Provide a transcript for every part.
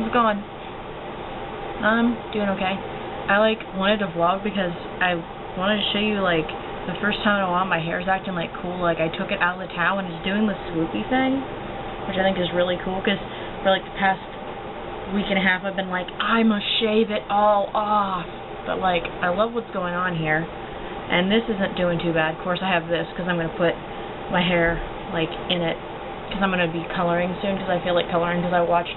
How's it going? I'm doing okay. I wanted to vlog because I wanted to show you the first time in a while my hair's acting cool. I took it out of the towel and it's doing the swoopy thing, which I think is really cool because for the past week and a half I've been I must shave it all off. But I love what's going on here. And this isn't doing too bad. Of course I have this because I'm going to put my hair in it because I'm going to be coloring soon because I feel like coloring because I watched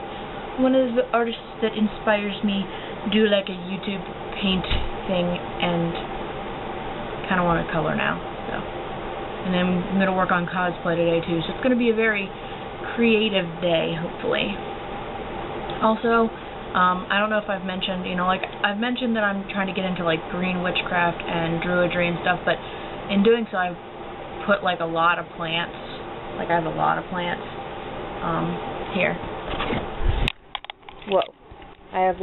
one of the artists that inspires me do a YouTube paint thing and kind of want to color now. So, and then I'm going to work on cosplay today too, so it's going to be a very creative day, hopefully. Also, I don't know if I've mentioned, I've mentioned that I'm trying to get into green witchcraft and druidry and stuff, but in doing so I've put a lot of plants, I have a lot of plants, here. Whoa. I have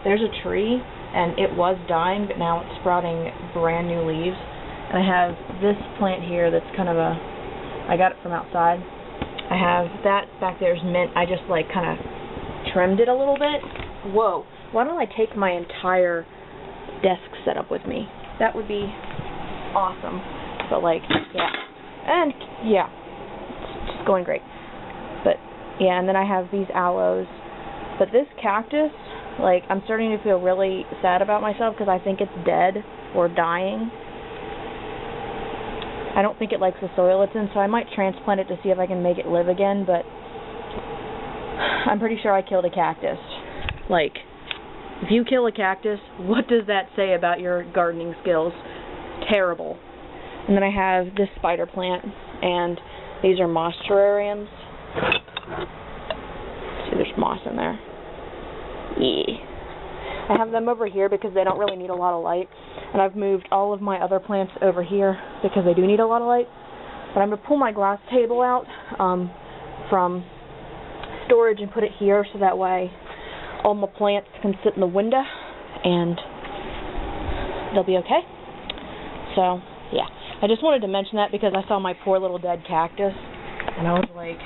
there's a tree, and it was dying, but now it's sprouting brand new leaves. And I have this plant here that's kind of I got it from outside. I have that back there's mint. I just kind of trimmed it a little bit. Whoa. Why don't I take my entire desk setup with me? That would be awesome. But yeah. And yeah. It's just going great. But yeah, and then I have these aloes. But this cactus, I'm starting to feel really sad about myself because I think it's dead or dying. I don't think it likes the soil it's in, so I might transplant it to see if I can make it live again, but I'm pretty sure I killed a cactus. If you kill a cactus, what does that say about your gardening skills? Terrible. And then I have this spider plant, and these are moss terrariums. See, there's moss in there. Yeah. I have them over here because they don't really need a lot of light, and I've moved all of my other plants over here because they do need a lot of light. But I'm going to pull my glass table out from storage and put it here so that way all my plants can sit in the window and they'll be okay. So, yeah. I just wanted to mention that because I saw my poor little dead cactus and I was like,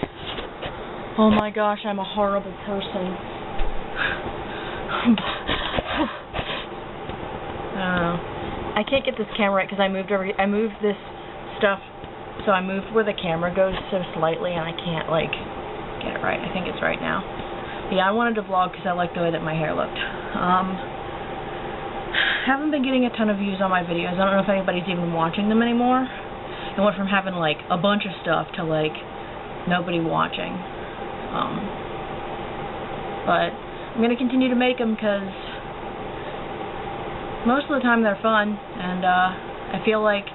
oh my gosh, I'm a horrible person. I can't get this camera right because I moved this stuff, so I moved where the camera goes so slightly and I can't get it right. I think it's right now. Yeah, I wanted to vlog because I liked the way that my hair looked. Haven't been getting a ton of views on my videos. I don't know if anybody's even watching them anymore. It went from having a bunch of stuff to nobody watching. But I'm going to continue to make them because most of the time they're fun, and I feel like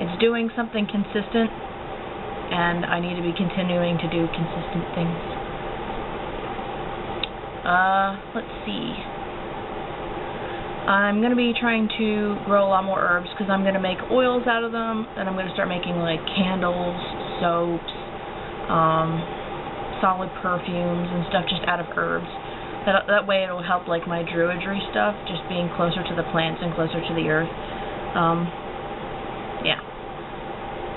it's doing something consistent, and I need to be continuing to do consistent things. Let's see. I'm going to be trying to grow a lot more herbs because I'm going to make oils out of them, and I'm going to start making candles, soaps, solid perfumes and stuff just out of herbs. That way it'll help my druidry stuff, just being closer to the plants and closer to the earth. Yeah.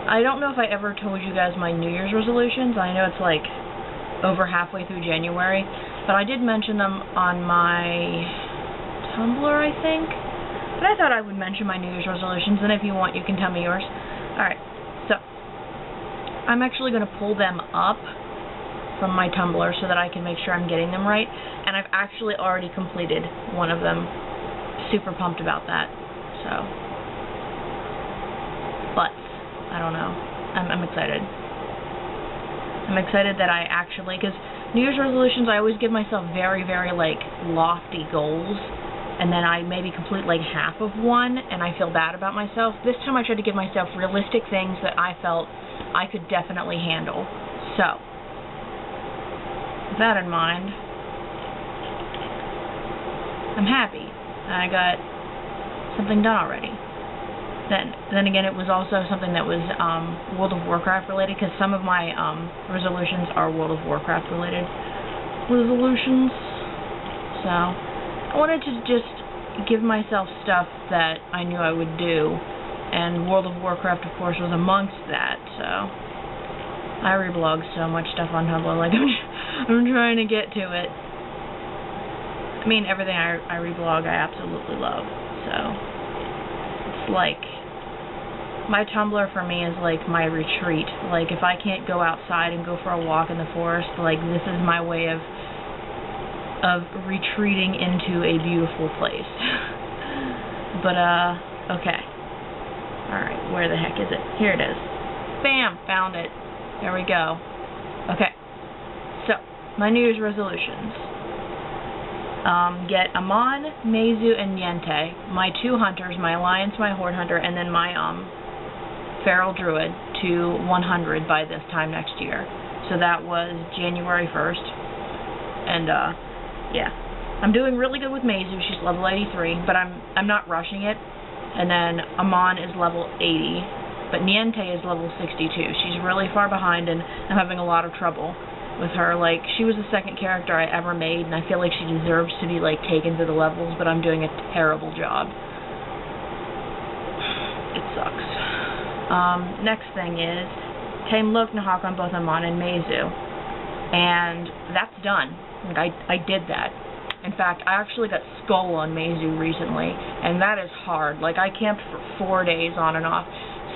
I don't know if I ever told you guys my New Year's resolutions. I know it's over halfway through January, but I did mention them on my Tumblr, I think. But I thought I would mention my New Year's resolutions, and if you want, you can tell me yours. Alright, so I'm actually going to pull them up from my Tumblr so that I can make sure I'm getting them right, and I've actually already completed one of them. Super pumped about that. So, but I don't know. I'm excited. I'm excited that I actually, because New Year's resolutions, I always give myself very, very lofty goals, and then I maybe complete half of one, and I feel bad about myself. This time I tried to give myself realistic things that I felt I could definitely handle. So, with that in mind, I'm happy. I got something done already. Then again, it was also something that was World of Warcraft related, because some of my resolutions are World of Warcraft related resolutions. So I wanted to just give myself stuff that I knew I would do, and World of Warcraft, of course, was amongst that. So I reblog so much stuff on Tumblr, I'm trying to get to it. I mean, everything I reblog I absolutely love, so it's like, my Tumblr for me is like my retreat. Like, if I can't go outside and go for a walk in the forest, like, this is my way of retreating into a beautiful place. But, okay. Alright, where the heck is it? Here it is. Bam! Found it. There we go. Okay. So, my New Year's resolutions. Get Amon, Meizu, and Niente, my 2 hunters, my Alliance, my Horde hunter, and then my, Feral Druid to 100 by this time next year. So that was January 1st. And, yeah. I'm doing really good with Meizu. She's level 83, but I'm not rushing it. And then Amon is level 80, but Niente is level 62. She's really far behind, and I'm having a lot of trouble with her. Like, she was the 2nd character I ever made, and I feel like she deserves to be, like, taken to the levels, but I'm doing a terrible job. It sucks. Next thing is tame Loknahawk on both Amon and Meizu, and that's done. Like, I did that. In fact, I actually got Skull on Meizu recently, and that is hard. Like, I camped for 4 days on and off,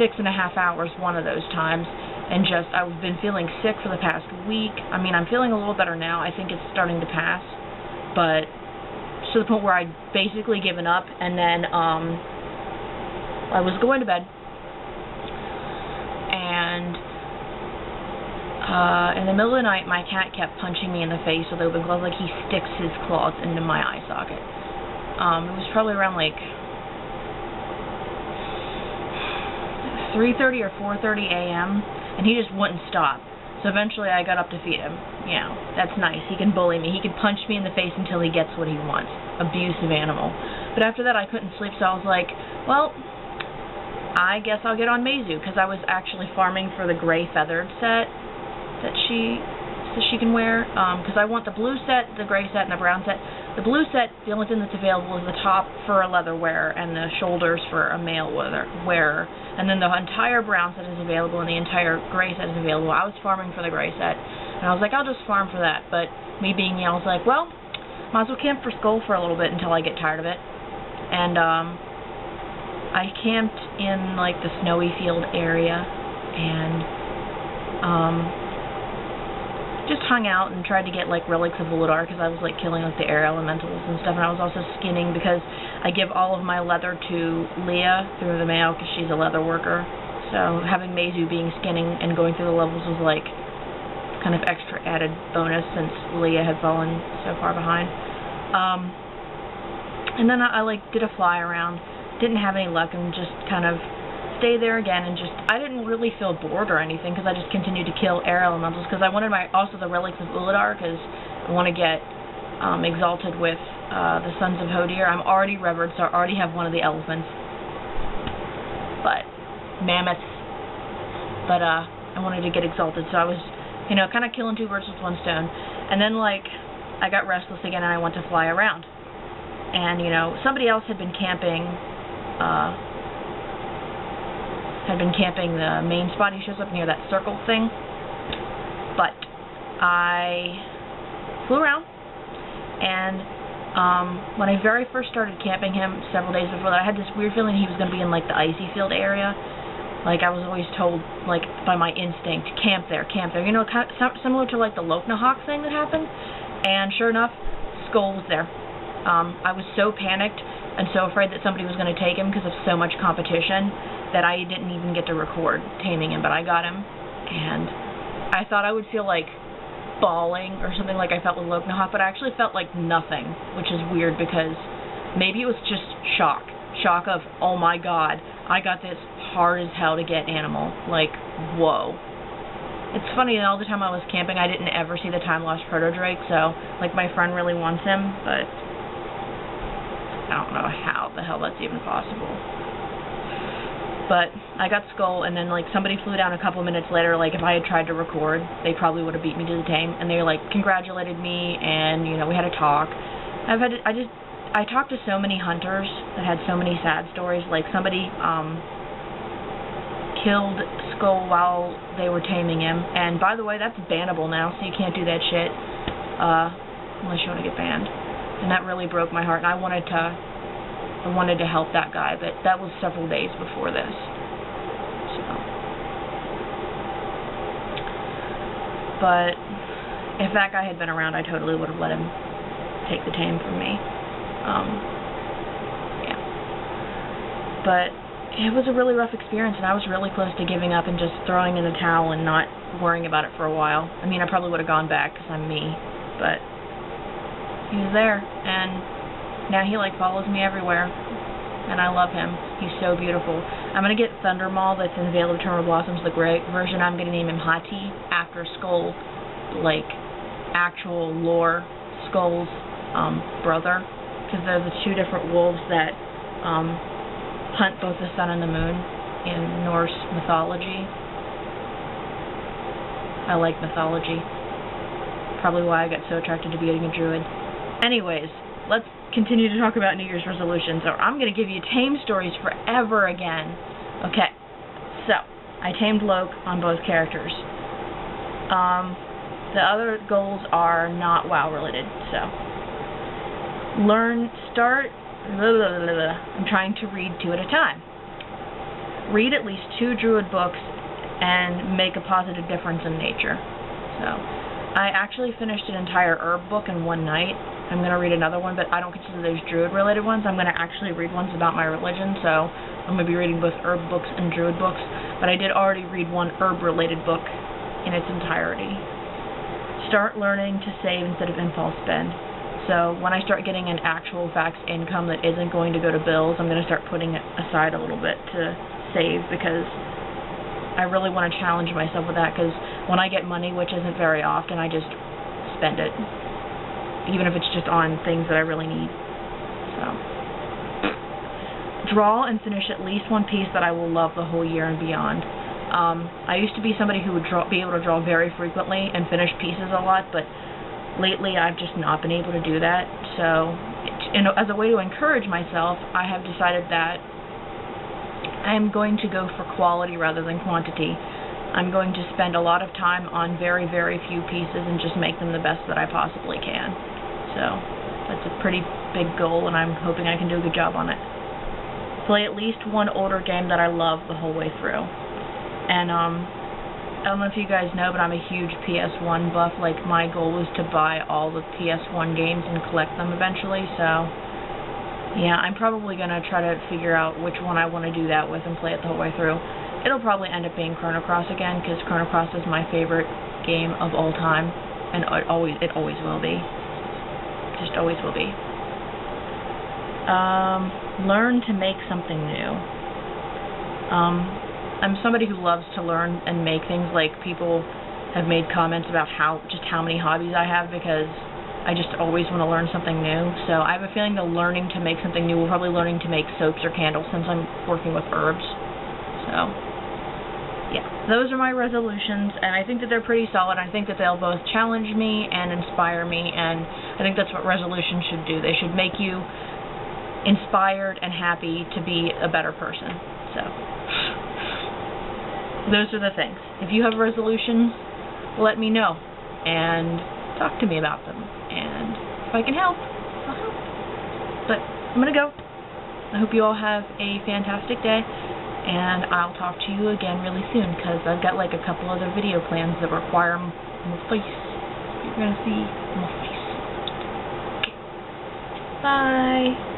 6.5 hours one of those times, and just, I've been feeling sick for the past week. I mean, I'm feeling a little better now. I think it's starting to pass, but to the point where I'd basically given up, and then, I was going to bed, and in the middle of the night, my cat kept punching me in the face with open claws, like he sticks his claws into my eye socket. It was probably around like 3:30 or 4:30 a.m., and he just wouldn't stop. So eventually I got up to feed him. You know, that's nice. He can bully me. He can punch me in the face until he gets what he wants. Abusive animal. But after that I couldn't sleep, so I was like, well, I guess I'll get on Meizu, because I was actually farming for the gray feathered set that she can wear, because I want the blue set, the gray set, and the brown set. The blue set, the only thing that's available is the top for a leather wearer and the shoulders for a male wearer, and then the entire brown set is available and the entire gray set is available. I was farming for the gray set, and I was like, I'll just farm for that, but me being me, I was like, well, might as well camp for Skull for a little bit until I get tired of it. And I camped in like the snowy field area, and just hung out and tried to get like relics of Uladar, because I was like killing like the air elementals and stuff, and I was also skinning because I give all of my leather to Leah through the mail because she's a leather worker. So having Meizu being skinning and going through the levels was like kind of extra added bonus since Leah had fallen so far behind. And then I like did a fly around, didn't have any luck, and just kind of stay there again, and just, I didn't really feel bored or anything, because I just continued to kill air elementals, because I wanted also the relics of Uladar, because I want to get exalted with the Sons of Hodir. I'm already revered, so I already have one of the elephants, but mammoths, but I wanted to get exalted, so I was, you know, kind of killing 2 birds with 1 stone, and then, like, I got restless again, and I went to fly around, and, you know, somebody else had been camping, the main spot. He shows up near that circle thing. But I flew around, and when I very first started camping him several days before that, I had this weird feeling he was going to be in like the icy field area. Like, I was always told, like, by my instinct, camp there, you know, kind of similar to like the Loknahawk thing that happened. And sure enough, Skull was there. I was so panicked and so afraid that somebody was going to take him because of so much competition that I didn't even get to record taming him, but I got him, and I thought I would feel like bawling or something like I felt with Loknahawk, but I actually felt like nothing, which is weird, because maybe it was just shock of, oh my god, I got this hard as hell to get animal, like, whoa. It's funny, all the time I was camping, I didn't ever see the time-lost proto-drake, so, like, my friend really wants him, but I don't know how the hell that's even possible. But I got Skull, and then, like, somebody flew down a couple minutes later. Like, if I had tried to record, they probably would have beat me to the tame. And they, like, congratulated me, and, you know, we had a talk. I talked to so many hunters that had so many sad stories. Like, somebody killed Skull while they were taming him. And, by the way, that's bannable now, so you can't do that shit. Unless you want to get banned. And that really broke my heart, and I wanted to help that guy, but that was several days before this. So, but if that guy had been around, I totally would have let him take the tame from me. Yeah. But it was a really rough experience, and I was really close to giving up and just throwing in the towel and not worrying about it for a while. I mean, I probably would have gone back because I'm me, but he was there, and now he like follows me everywhere, and I love him. He's so beautiful. I'm going to get Thundermaw that's in Veil of Eternal Blossoms, the gray version. I'm going to name him Hati after Skull, like actual lore Skull's brother, because they're the two different wolves that hunt both the sun and the moon in Norse mythology. I like mythology. Probably why I got so attracted to being a druid. Anyways, let's continue to talk about New Year's resolutions, or I'm going to give you tame stories forever again. Okay, so I tamed Loke on both characters. The other goals are not WoW related, so I'm trying to read 2 at a time. Read at least 2 druid books and make a positive difference in nature. So I actually finished an entire herb book in one night. I'm going to read another one, but I don't consider those druid-related ones. I'm going to actually read ones about my religion, so I'm going to be reading both herb books and druid books. But I did already read one herb-related book in its entirety. Start learning to save instead of impulse spend. So when I start getting an actual fax income that isn't going to go to bills, I'm going to start putting it aside a little bit to save, because I really want to challenge myself with that, because when I get money, which isn't very often, I just spend it, even if it's just on things that I really need. So, draw and finish at least one piece that I will love the whole year and beyond. I used to be somebody who would be able to draw very frequently and finish pieces a lot, but lately I've just not been able to do that. So, as a way to encourage myself, I have decided that I'm going to go for quality rather than quantity. I'm going to spend a lot of time on very, very few pieces and just make them the best that I possibly can. So, that's a pretty big goal, and I'm hoping I can do a good job on it. Play at least one older game that I love the whole way through. And, I don't know if you guys know, but I'm a huge PS1 buff. Like, my goal is to buy all the PS1 games and collect them eventually, so yeah, I'm probably going to try to figure out which one I want to do that with and play it the whole way through. It'll probably end up being Chrono Cross again, because Chrono Cross is my favorite game of all time, and it always will be. Just always will be. Learn to make something new. I'm somebody who loves to learn and make things. Like, people have made comments about how many hobbies I have, because I just always want to learn something new. So I have a feeling the learning to make something new will probably learning to make soaps or candles, since I'm working with herbs. So, yeah, those are my resolutions, and I think that they're pretty solid. I think that they'll both challenge me and inspire me, and I think that's what resolutions should do. They should make you inspired and happy to be a better person. So, those are the things. If you have resolutions, let me know and talk to me about them. And if I can help, I'll help. But I'm going to go. I hope you all have a fantastic day, and I'll talk to you again really soon, because I've got like a couple other video plans that require my face. You're going to see my face. Okay. Bye.